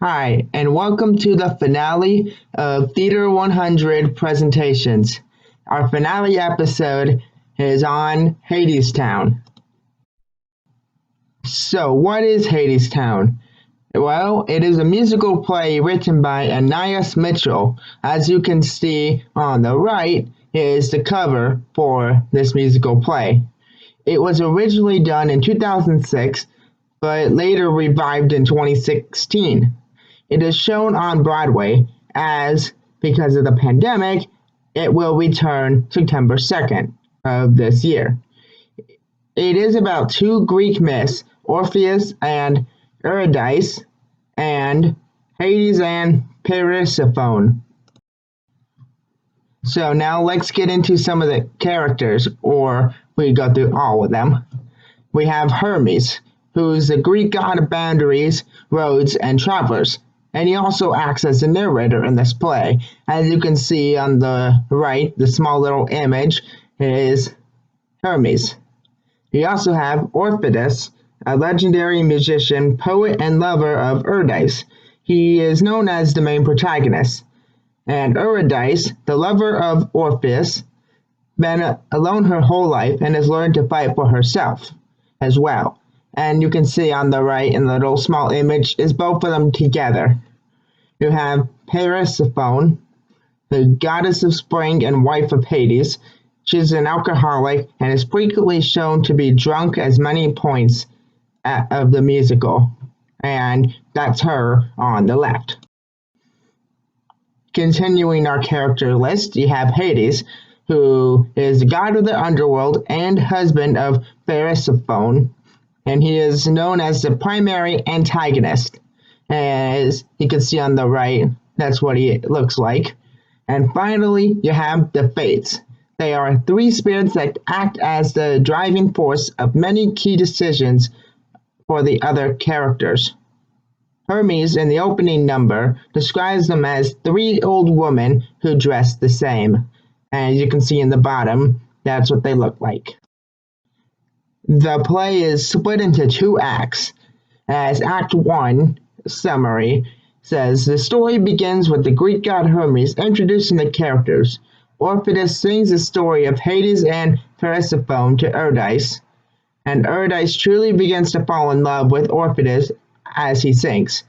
Hi, and welcome to the finale of Theater 100 presentations. Our finale episode is on Hadestown. So, what is Hadestown? Well, it is a musical play written by Anais Mitchell. As you can see on the right is the cover for this musical play. It was originally done in 2006, but later revived in 2016. It is shown on Broadway as, because of the pandemic, it will return September 2nd of this year. It is about two Greek myths, Orpheus and Eurydice, and Hades and Persephone. So now let's get into some of the characters, or we go through all of them. We have Hermes, who's the Greek god of boundaries, roads, and travelers. And he also acts as the narrator in this play. As you can see on the right, the small little image is Hermes. We also have Orpheus, a legendary musician, poet, and lover of Eurydice. He is known as the main protagonist. And Eurydice, the lover of Orpheus, been alone her whole life and has learned to fight for herself as well. And you can see on the right in the little small image is both of them together. You have Persephone, the goddess of spring and wife of Hades. She's an alcoholic and is frequently shown to be drunk at many points of the musical. And that's her on the left. Continuing our character list, you have Hades, who is the god of the underworld and husband of Persephone, and he is known as the primary antagonist. As you can see on the right, that's what he looks like. And finally, you have the Fates. They are three spirits that act as the driving force of many key decisions for the other characters. Hermes, in the opening number, describes them as three old women who dress the same. And as you can see in the bottom, that's what they look like. The play is split into two acts. As Act 1, summary, says, the story begins with the Greek god Hermes introducing the characters. Orpheus sings the story of Hades and Persephone to Eurydice, and Eurydice truly begins to fall in love with Orpheus as he sings.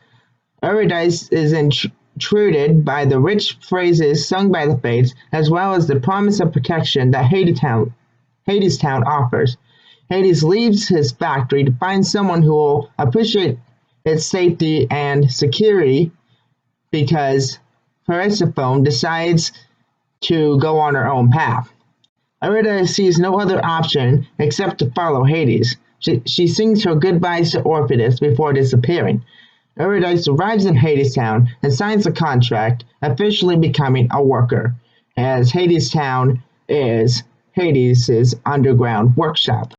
Eurydice is intruded by the rich phrases sung by the Fates, as well as the promise of protection that Hadestown offers. Hades leaves his factory to find someone who will appreciate its safety and security because Persephone decides to go on her own path. Erida sees no other option except to follow Hades. She sings her goodbyes to Orpheus before disappearing. Eurydice arrives in Hadestown and signs a contract, officially becoming a worker, as Hadestown is Hades' underground workshop.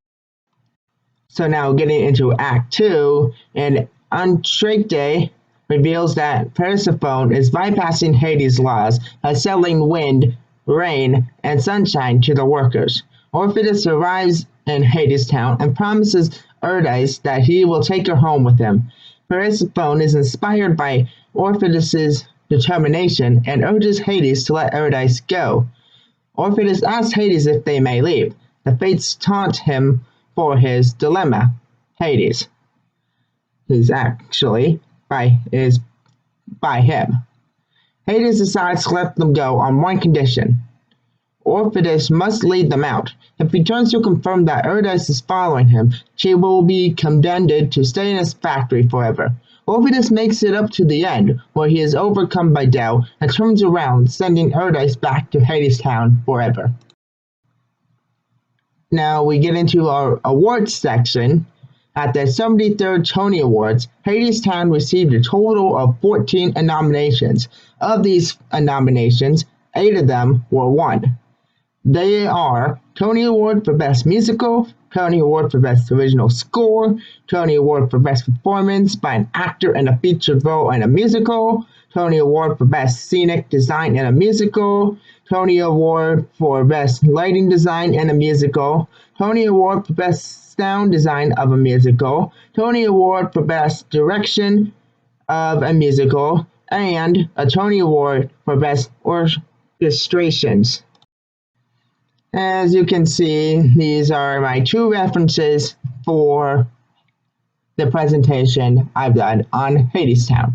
So now getting into Act 2, and Andrade reveals that Persephone is bypassing Hades' laws by selling wind, rain, and sunshine to the workers. Orpheus arrives in Hadestown and promises Eurydice that he will take her home with him. Persephone is inspired by Orpheus' determination and urges Hades to let Eurydice go. Orpheus asks Hades if they may leave. The Fates taunt him for his dilemma. Hades is actually by him. Hades decides to let them go on one condition. Orpheus must lead them out. If he turns to confirm that Eurydice is following him, she will be condemned to stay in his factory forever. Orpheus makes it up to the end, where he is overcome by doubt and turns around, sending Eurydice back to Hadestown forever. Now we get into our awards section. At the 73rd Tony Awards, Hadestown received a total of 14 nominations. Of these nominations, 8 of them were won. They are Tony Award for Best Musical, Tony Award for Best Original Score, Tony Award for Best Performance by an Actor in a Featured Role in a Musical, Tony Award for Best Scenic Design in a Musical, Tony Award for Best Lighting Design in a Musical, Tony Award for Best Sound Design of a Musical, Tony Award for Best Direction of a musical, and a Tony Award for Best Orchestrations. As you can see, these are my two references for the presentation I've done on Hadestown.